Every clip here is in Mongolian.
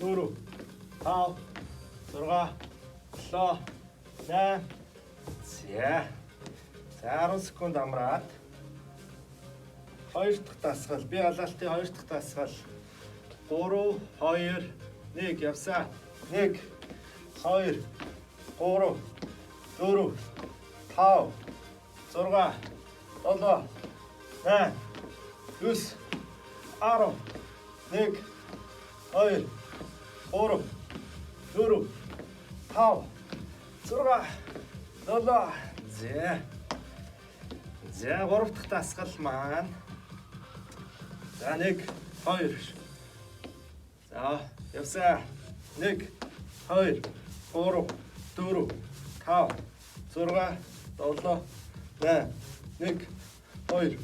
4, 5, 6, 7, 8. За. За 10 секунд амраад. 2 дахь дасгал. Би алаалтын 2 дахь дасгал. 3, 2, 1 явсаа. 1, 2, 3, 4, 5, 6, 7, 8, 9, 10, 1, 2, 3, 4, 5, 6, 7. За. За 3 дахь дасгал маань. За 1, 2. За явсаа. 1, 2, 3, 4, 5, 6, 7, 8, 1, 2,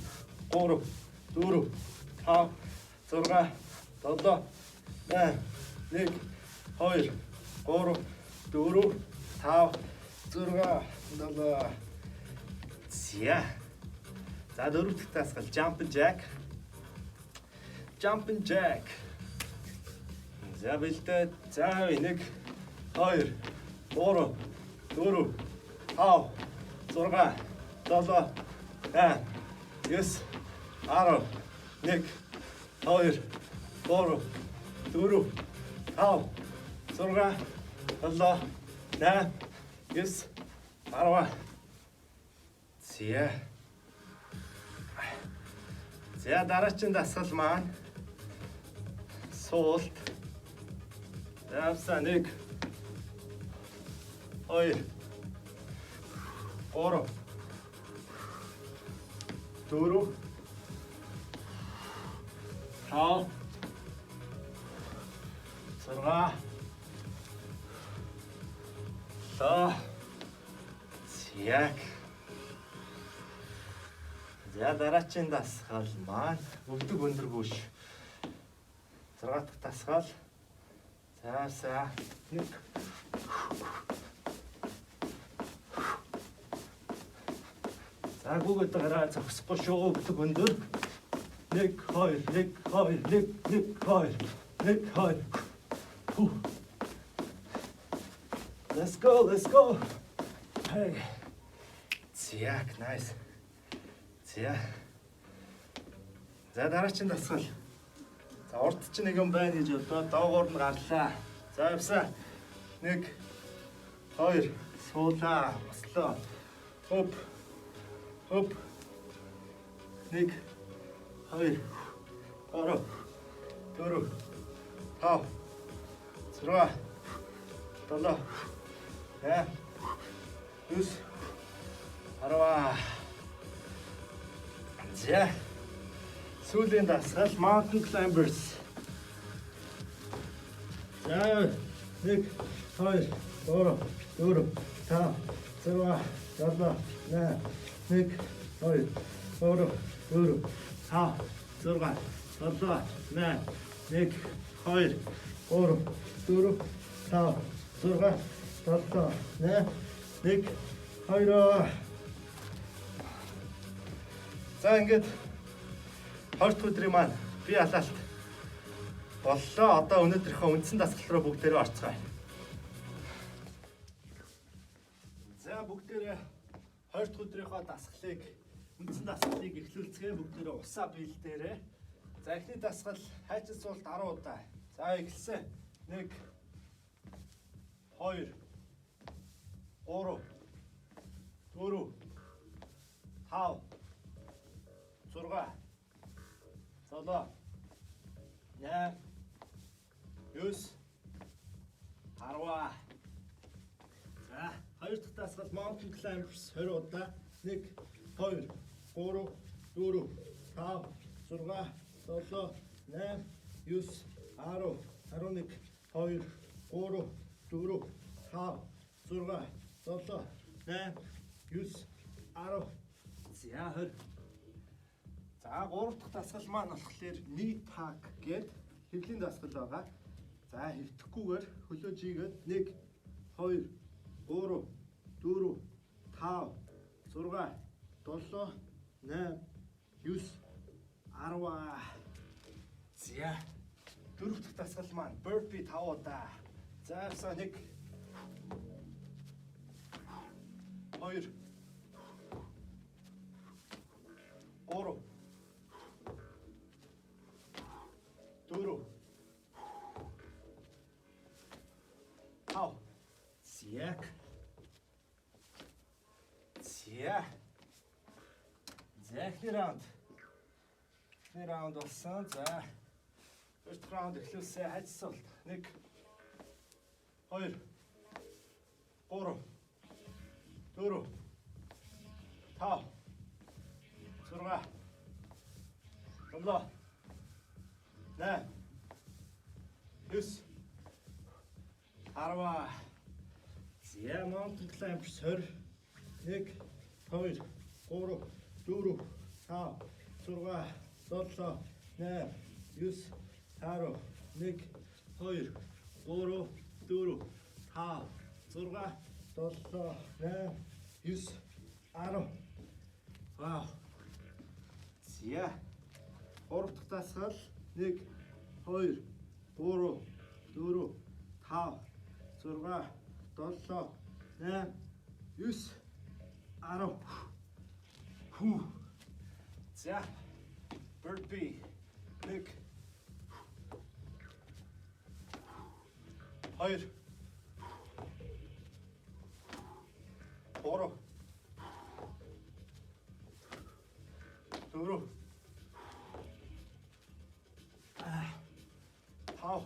3, 4, 5, 6, 7, 8, 1, 2, 3, 4, 5, 6, 7. За. За 4 дахь дасгал jumping jack. Jumping jack. За бэлдээ. За 1, 2, 3, 4, 5, 6, 7, 8, 9, 10, 1, 2, 3, 4, 5, 6, 7, 8, 9, 10. За. За дараагийн дасгал маань суулт. За 1, 2, 3, 4, 5, 6, 7. Яг. За дараагийн дасгал маань өвдөг өндөр гүйш. 6 дахь дасгал. За 1. За гүгэд гараа зогсохгүй шүү өвдөг өндөр. 1, 2, 1, 2, 1, 1, 2, 1, 2. Let's go, let's go. Hey. Яг nice. За. За дараагийн дасгал. За урд чинь нэг юм байна гэж бодоод доогоор нь гарлаа. За явсаа. 1, 2, суулаа, бослоо. Хоп. Хоп. 1, 2, 3, 4, 5, 6, 7, 8, 9, 10. За. Сүүлийн дасгал mountain climbers. За 1, 2, 4, 4, 5, 6, 7, 8, 1, 2, 3, 4, 5, 6, 7, 8, 1, 2, 3, 4, 5, 6, 7, 8, 1, 2. За ингээд 20 өдрийн маань би алалт боллоо. Одоо өнөөдрийнхөө үндсэн дасгал руу бүгдээрээ орцгоё. За бүгдээрээ 20 өдрийнхөө дасгалыг үндсэн дасгалыг эхлүүлцгээе. Бүгдээрээ усаа биелдээрээ. За эхний дасгал хайчил суулт 10 удаа. За эхэлсэн. 1 2 3 4 5 6 7 8 9 10. За хоёр дахь дасгал Mountain Climbers 20 удаа. 1 2 3 4 5 6 7 8 9 10 11 2 3 4 5 6 7 8 9 10. За 20. За 3 дахь дасгал маань болохоор knee tuck гээд хэвлийн дасгал байгаа. За хэвдэхгүйгээр хөлөө жигээд 1 2 3 4 5 6 7 8 9 10. За 4 дахь дасгал маань burpee 5 удаа. За явсаа 1 2 3 4 5. Зяг. За эхний раунд. Эхний раунд болсон. За first раунд эхлүүлсэн. Хайцсуулт 1 2 3 4 5 6 7 8 9 10. За Mountain Climbers 20 1 2 3 4 5 6 7 8 9 10 1 2 3 4 5 6 7 8 9 10. Вау. За 3 дахь дасгал 1 2 3 4 5 6 7 8 9 10. Хүү. За burpee 1 2 3 4 5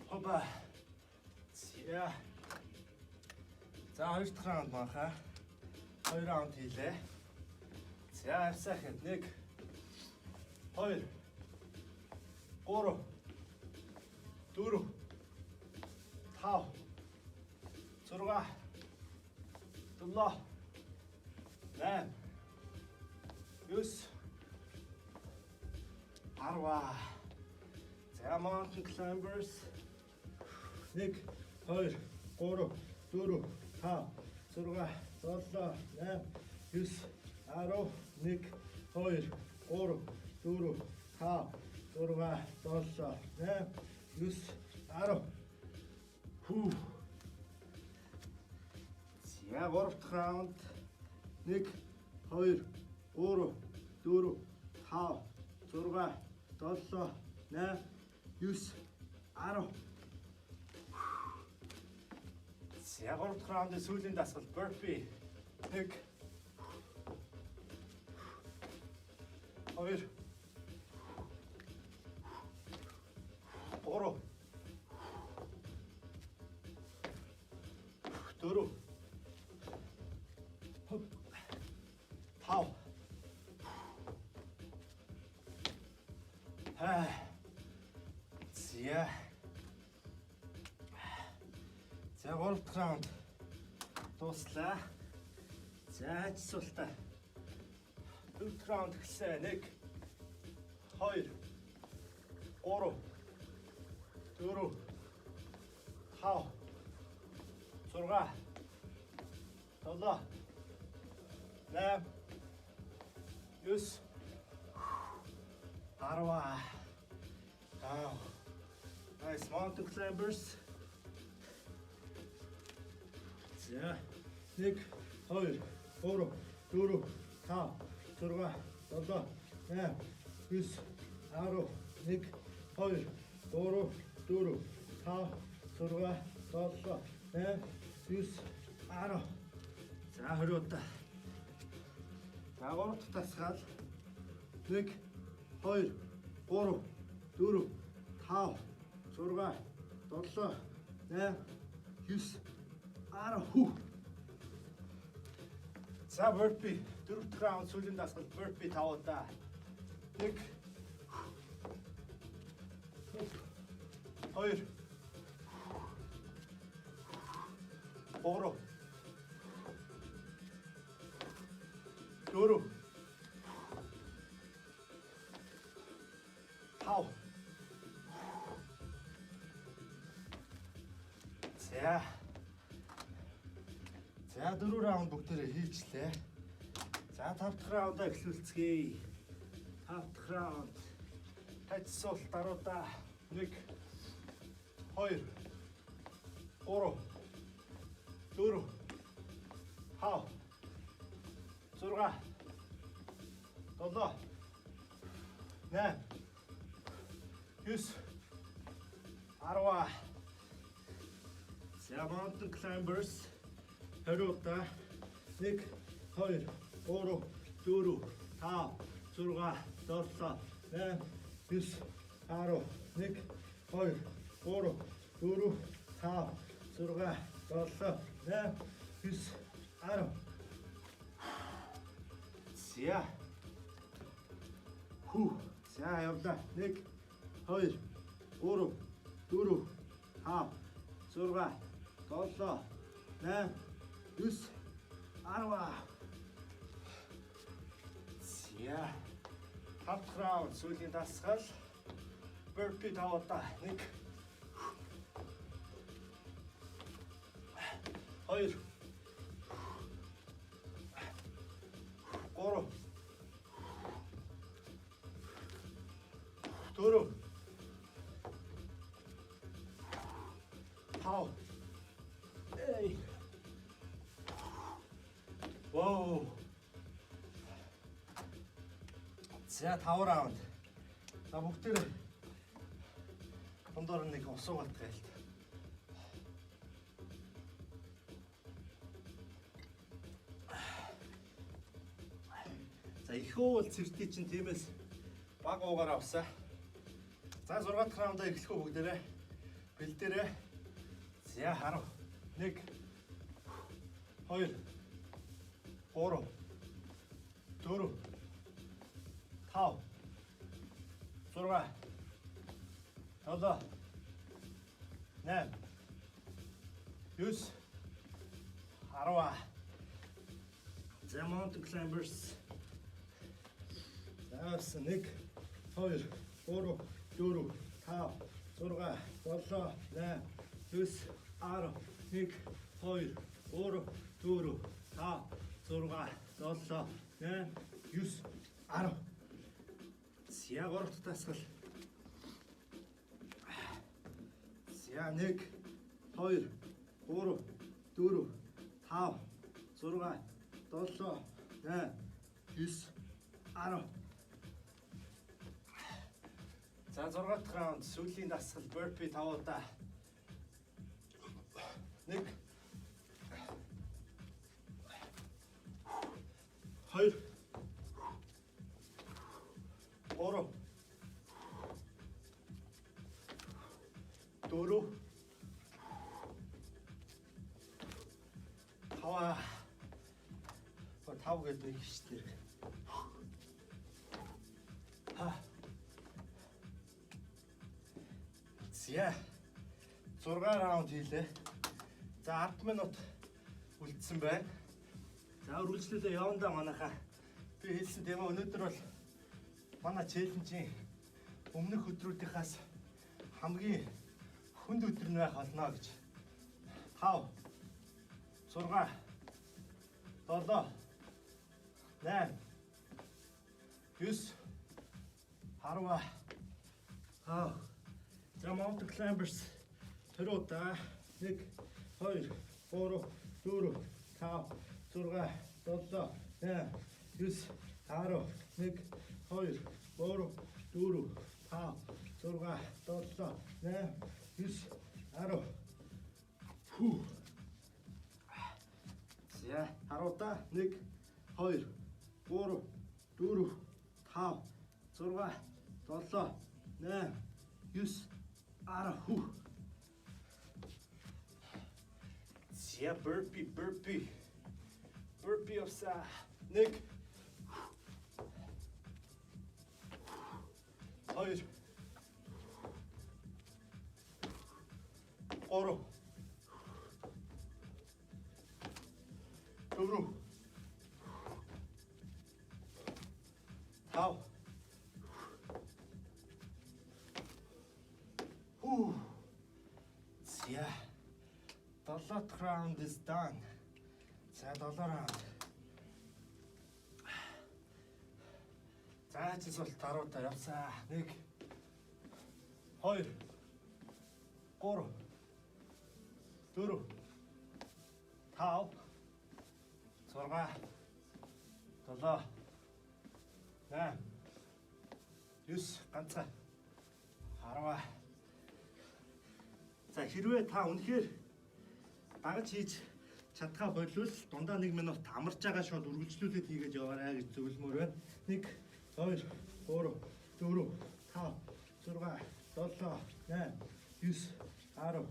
Хопа. За. За хоёр дахь раунд мааха. 2 раунд хийлээ. За авсахад 1 2 3 4 5 6 7 8 9 10. За Mountain Climbers 1 2 3 4 5 6 7 8 9 10 1 2 3 4 5 6 7 8 9 10. Хүү. За 3 дахь раунд 1 2 3 4 5 6 7 8 9 10. За 3 дахь раундын сүүлийн дасгал burpee 1 2 3 4 5 За 3 дахь раунд дуслаа. За ажсуултаа. 4 дахь раунд эхэлсэн. 1 2 3 4 5 6 7 8 9 10. Nice mountain climbers. За 1 2 3 4 5 6 7 8 9 10 1 2 3 4 5 6 7 8 9 10. За 20 удаа. За 3 дахь дасгал. 1 2 3 4 5 6 7 8 9 10. Хүү. За burpee 4 дахь раунд сүүлийн дасгал burpee 5 удаа. 1 2 3 4 5. За 4 раунд бүгдээрээ хийчлээ. За 5 дахь раундаа эхлүүлцгээе. 5 дахь раунд. Тайцсуулт даруудаа 1 2 3 4 5 6 7 8 9 10. За mountain climbers 20 удаа 1 2 3 4 5 6 7 8 9 10 1 2 3 4 5 6 7 8 9 10. За. Хүү. За явлаа. 1 2 3 4 5 6 7 8 9 10. За. 5 дахь раунд сүүлийн дасгал. Burpee 5 удаа. 1 2 3 4 5. Эй. Вау. За 5 раунд. За бүгдээ дундуур нэг усуугаад гайл. За их уул цэвэртий чинь тиймээс баг уугаараа авсаа. За 6 дахь раундаа эхлэх үү бүгдээрээ. Бэлдээрээ. За 10. 1 2 3 4 5 6 7 8 9 10. За mountain climbers. За 1 2 3 4 5 6 7 8 9 10 1 2 3 4 5 6 7 8 9 10. За 3 дахь дасгал. За 1 2 3 4 5 6 7 8 9 10. За 6 дахь раунд сүүлийн дасгал burpee 5 удаа. 1 2 3 4 5. 5 гэдэг их шүү дээ. За 6 раунд хийлээ. За За 10 минут үлдсэн байна. За үргэлжлүүлээ явандаа манайхаа. Би хэлсэн тийм ээ, өнөөдөр бол манай челленжийн өмнөх өдрүүдийнхээс хамгийн хүнд өдөр нь байх болно гэж. 5 6 7 8 9 10. За mountain climbers төрөөдөө 1 2 3 4 5 6 7 8 9 10 1 2 3 4 5 6 7 8 9 10. Хүү. За харуудаа 1 2 3 4 5 6 7 8 9 10. Хүү. За burpee явсаа 1 2 3 4 5. Хүү. За 7 round is done. За 7 round. За чисэл таруудаа явсаа 1 2 3 4 5 6 7 8 9 ганцаа 10. За хэрвээ та үнэхээр дагаж хийж чадхаа болвол дундаа 1 минут амарч байгаа шууд үргэлжлүүлээд хийгээд яваарай гэж зөвлөмөр байна. 1 2 3 4 5 6 7 8 9 10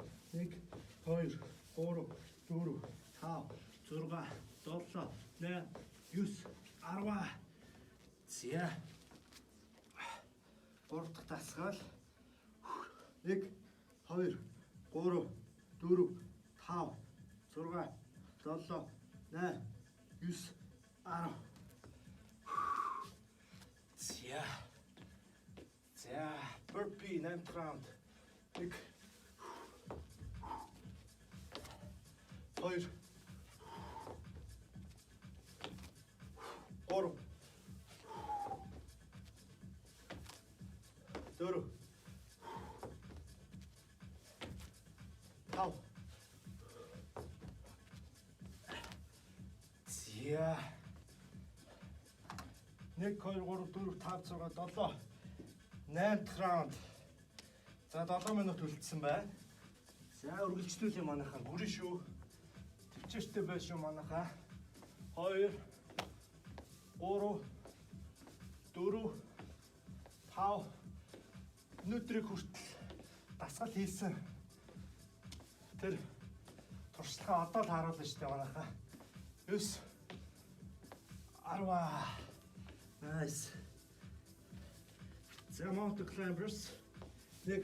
1 2 3 4 5 6 7 8 9 10. За 3 дахь дасгал 1 2 3 4 5 6 7 8 9 10. За burpee 8 round 1 2 3 4 5. За 1 2 3 4 5 6 7 8 раунд. За 7 минут үлдсэн байна. За үргэлжлүүлээ манайхаа. Бүрэн шүү. Төвчээртэй байна шүү манайхаа. 2 3 4 5. Өнөөдрийг хүртэл дасгал хийсэн тэр туршлагаа одоо л харуулна шүү дээ манайхаа. 9 10. Nice. За mountain climbers 1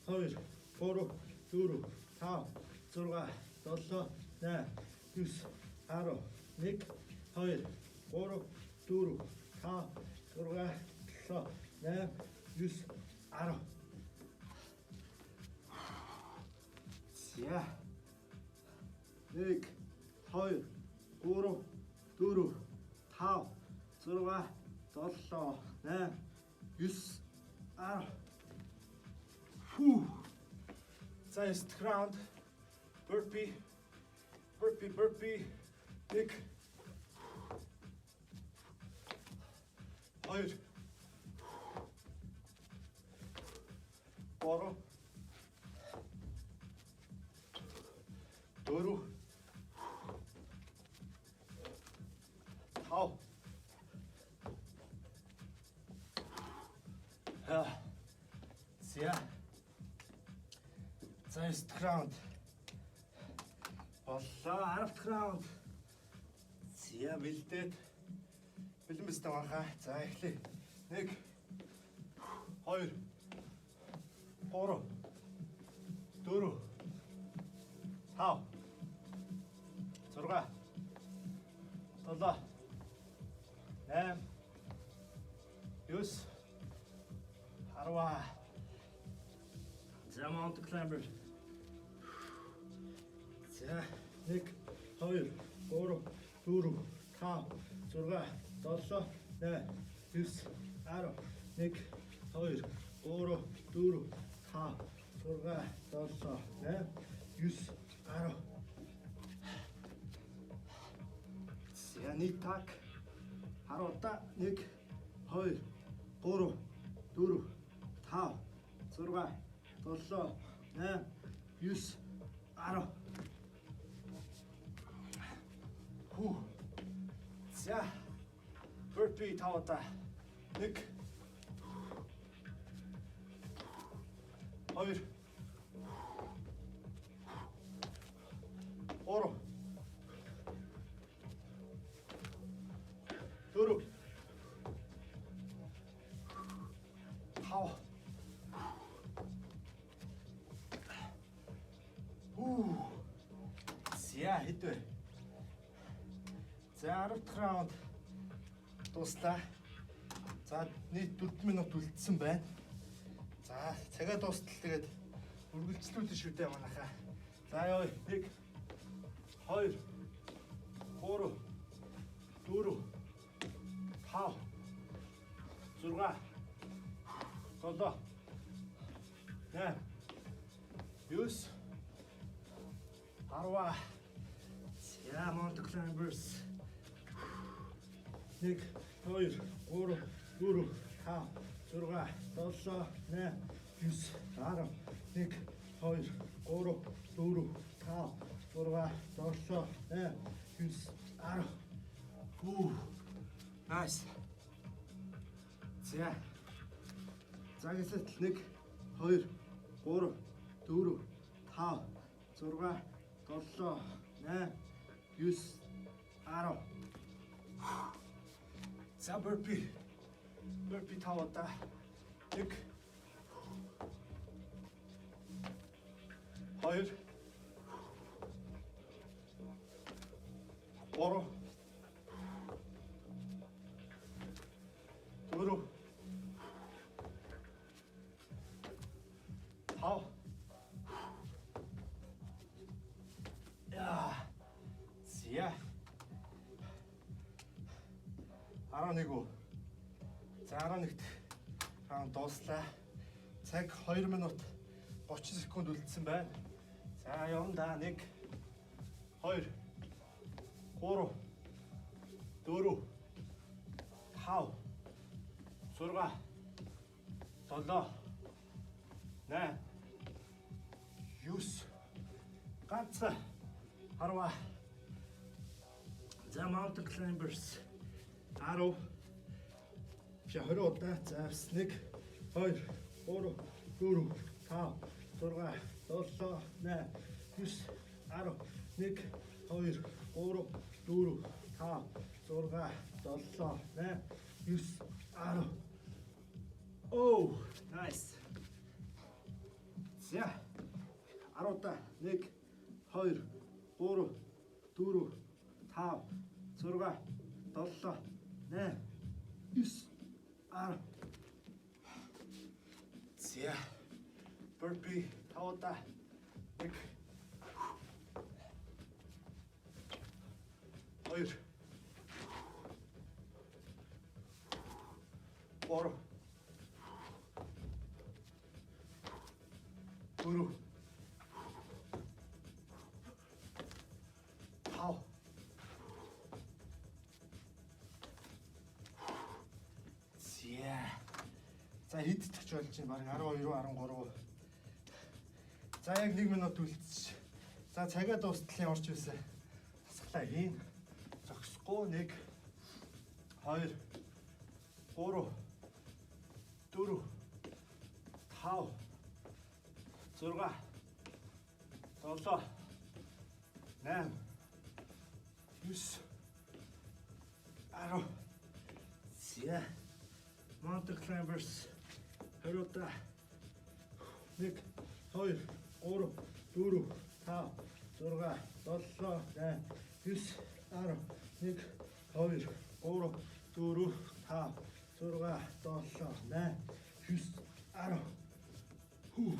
2 3 4 5 6 7 8 9 10 1 2 3 4 5 6 7 8 9 10. За 1 2 3 4 5 6 7 8 9 10. Фүү. За next round. Burpee. 1 2 3 4 5. За next round. Боллоо 10 раунд. За бэлдээд бэлэн бистэ манхаа. За эхлэе. 1 2 3 4 5 6 7 8 9 10. За mountain climber. За 1 2 3 4 5 6 7 8 9 10. 1 2 3 4 5 6 7 8 9 10. За нэг так. Харуулта 1 2 3 4 5 6 7 8 9 10. Хүү. За. Burpee тавата. 1 2 3 4 5. За хэдвэ. За 10 дахь раунд дуслаа. За нийт 4 минут үлдсэн байна. За цагаа дуустал тэгээд үргэлжлүүлэн шүү дээ манайхаа. За ёо 1 2 3 4 5 6 7 8 9 10. За mountain climbers 1 2 3 4 5 6 7 8 9 10. 1 2 3 4 5 6 7 8 9 10. Nice. За. Загсад 1 2 3 4 5 6 7 8 9 10. За burpee. Burpee тавата. 1 2 3 4 5. 야. 지야. 11. За 11-т раунд дуслаа. Цаг 2 минут 30 секунд үлдсэн байна. За явна да 1 2 3 4 5 6 7 8 9 ганцхан 10. За mountain climbers 10 20 удаа завс 1 2 3 4 5 6 7 8 9 10. 1 2 3 4 5 6 7 8 9 10. Oh, nice. За 10 удаа 1 2 3 4 5 6 7 8 9 10. За burpee 5 удаа 1 2 4 4 5 За хэд тагч болж байна? Бараг 12 13. За яг 1 минут үлдсэн. За цагаа дуустал ямарч байсан. Тасглаа хийн. Зогсохгүй 1 2 3 4 5 6 7 8 9 10. За mountain climbers 20 удаа 1 2 3 4 5 6 7 8 9 10 1 2 3 4 5 6 7 8 9 10 хүү.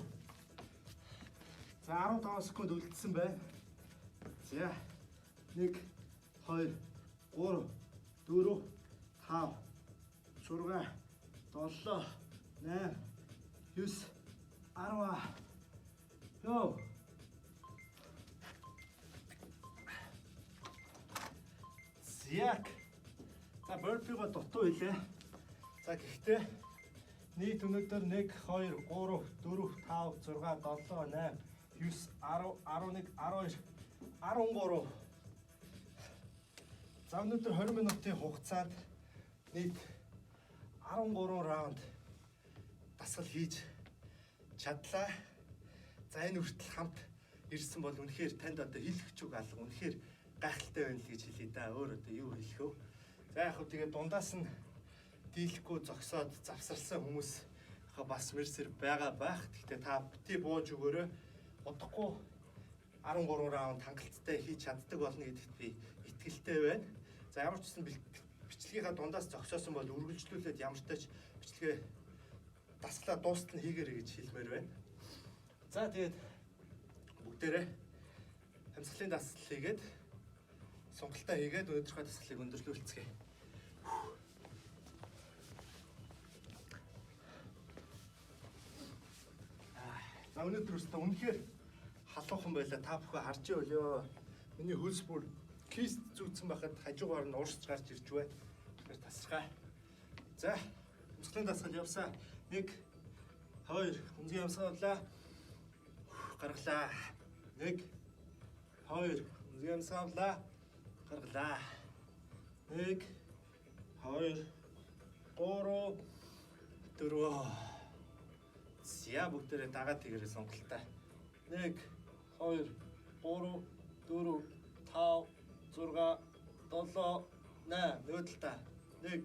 За 15 секунд үлдсэн байна. За 1 2 3 4 5 6 7 8 9 10. Йоо. Яг. За burpee-го дутуу хэлээ. За гэхдээ нийт өнөөдөр 1 2 3 4 5 6 7 8 9 10 11 12 13. За өнөөдөр 20 минутын хугацаанд нийт 13 раунд дасгал хийж чадлаа. За энэ хүртэл хамт ирсэн бол үнэхээр танд одоо хэлэх үг алга үнэхээр гайхалтай байна л гэж хэлээ да. Өөр одоо юу хэлэх вэ? За яг хөө тэгээ дундаас нь дийлэхгүй зогсоод завсарсан хүмүүс бас мэрсэр байгаа байх. Гэхдээ та бити бууж өгөөрэй. Удахгүй 13 раунд хангалттай хийж чаддаг болно гэдэгт би итгэлтэй байна. За ямар ч гэсэн бичлэгийнхаа дундаас зогсоосон бол үргэлжлүүлээд ямартай ч бичлэгээ дасглаа дуустал нь хийгээрэй гэж хэлмээр байна. За тэгээд бүгдээрээ амьсгалын дасгал хийгээд сонголтоо хийгээд өнөөдрийнхөө дасгалыг өндөрлүүлцгээе. За өнөөдөр өстө үнэхээр халуухан байлаа. Та бүхэн харж өөлөө. Миний хөлс бүр кист зүүцсэн байхад хажуугаар нь уурсч гарч ирж байна. Тэгэхээр тасархаа. За амьсгалын дасгал явсаа. 1 2 хүнзгий ямсгаалаа. Гаргалаа. 1 2 хүнзгий ямсгаалаа. Гаргалаа. 1 2 3 4. За бүгдээрээ дагаад тэгэрэй сонголтоо. 1 2 3 4 5 6 7 8 нөөдөлтөө. 1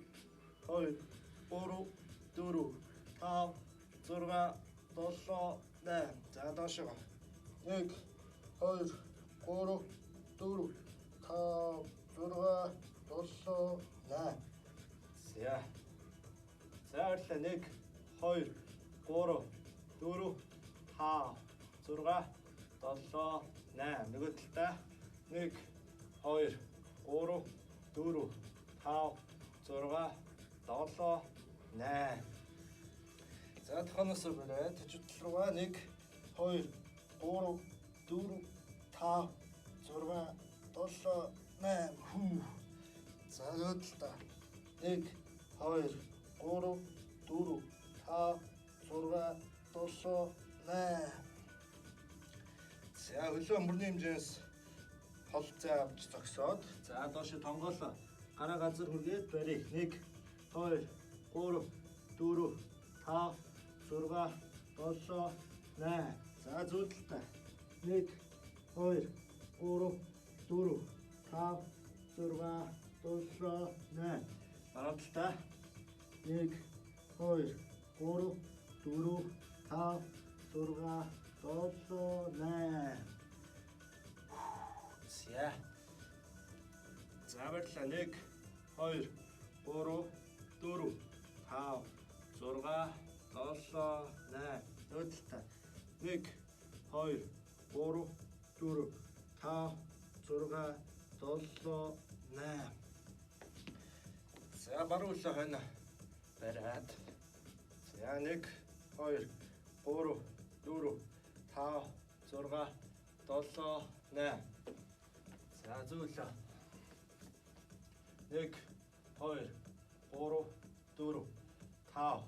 2 3 4 5 6 7 8. За доошоо. 1 2 3 4 5 6 7 8. За. За орлоо 1 2 3 4 5 6 7 8. Нөгөө талдаа 1 2 3 4 5 6 7 8. За тохоноос өргөрөө төчтөл рүүгээ 1 2 3 4 5 6 7 8. Хүү. За нөөдөлтөө 1 2 3 4 5 6 7 8. За хөлөө мөрний хэмжээс холцоо авч зогсоод за доош тонгоолоо. Гараа газар хүргээд барь. 1 2 3 4 5 6 7 8. За зүйдэлтэй. 1 2 3 4 5 6 7 8. Бараалтаа. 1 2 3 4 5 6 7 8. За. За баярлалаа. 1 2 3 4 5 6 7 8. Нөөдөлтөө. 1 2 3 4 5 6 7 8. За баруулаа хойно бариад. За 1 2 3 4 5 6 7 8. За зөөлөө. 1 2 3 4 5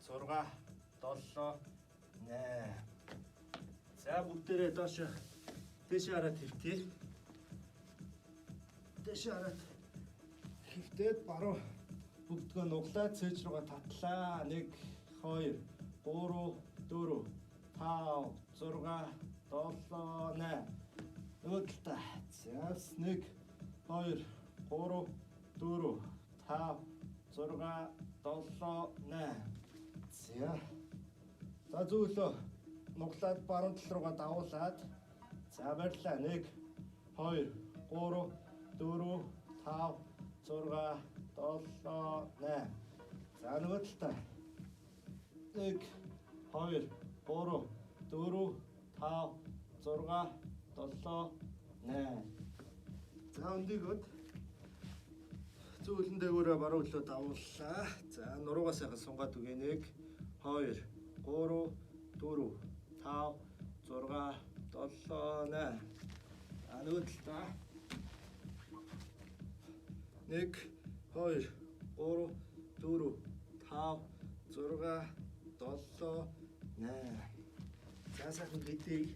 6 7 8. За бүгдээрээ доош дэш хараад хөвтгий. Дэш хараад хөвтөөд баруун бүгдгөө нуглаад цээж руугаа татлаа. 1 2 3 4 5 6 7 8. Нөөдөлтөө. За 1 2 3 4 5 6 7 8. За. За зөөлөө нуглаад баруун тал руугаа давуулаад. За барьлаа. 1 2 За нөгөө талтай. 1 2 3 4 5 6 7 8. За өндөгөөд зүүлэн дээгүүрээ баруун хөлөө давууллаа. За нуруугаа сайхан сунгаад үгээ. 1 2 3 4 5 6 7 8. За нөгөө талтай. 1 2 3 4 5 6 7 8. За сайхан гэдгийг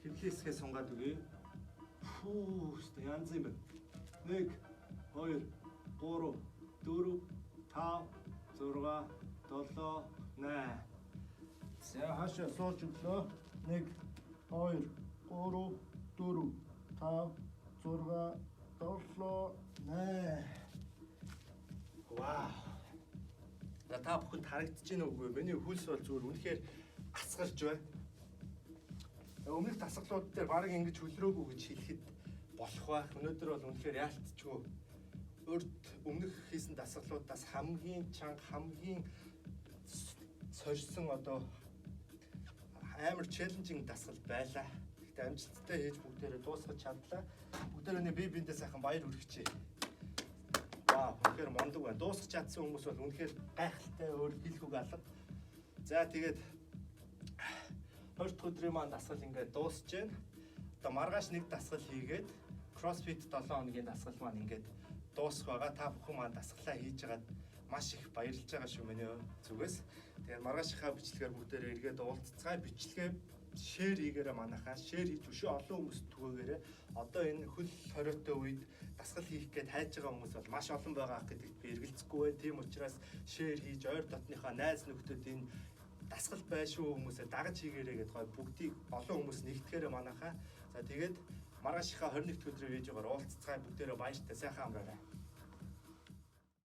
хэвлээсгээ сунгаад үгүй. Фүү, янз юм байна. 1 2 3 4 5 6 7 8. За хаашаа сууж өглөө. 1 2 3 4 5 6 7 8. Вау. Та бүхэнд харагдаж байна уугүй. Миний хөлс бол зүгээр үнэхээр асгарч байна. Өмнөх дасгалууд дээр баг ингэж хөлрөөгүй гэж хэлэхэд болох байх. Өнөөдөр бол үнэхээр яалтчгүй. Урд өмнөх хийсэн дасгалуудаас хамгийн чанга, хамгийн сорьсон одоо амар челленжинг дасгал байлаа. Гэхдээ амжилттай хийж бүгдээрээ дуусгаж чадлаа. Бүгдээрээ бие биендээ сайхан баяр хүргэжээ. Вау, үнэхээр мондөг байна. Дуусгаж чадсан хүмүүс бол үнэхээр гайхалтай, өөр хэлэхүүг алга. За тэгээд 20 дахь өдрийн маань дасгал ингээд дуусж байна. Одоо маргааш нэг дасгал хийгээд CrossFit 7 хоногийн дасгал маань ингээд дуусах байгаа. Та бүхэн маань дасгалаа хийж байгаад маш их баярлж байгаа шүү миний зүгээс. Тэгээд маргаашийнхаа бичлэгээр бүгдээрээ эргээд уулзцгаая. Бичлэгээ шеэр хийгээрэй манайхаа. Шеэр хийж өшөө олон хүмүүст түгээгээрэй. Одоо энэ хөл хориотой үед дасгал хийх гээд хайж байгаа хүмүүс бол маш олон байгаа гэдэгт би эргэлзэхгүй байна. Тийм учраас шеэр хийж ойр дотныхаа найз нөхдөд энэ дасгал байшгүй хүмүүсээ дагаж хийгээрэй гэдээ гой бүгдийг олон хүмүүс нэгтгэхээрээ манайхаа. За тэгээд маргаашийнхаа 21 дахь өдрийн видеогоор уулзцгаая. Бүгдээрээ баяртай сайхан амраарай.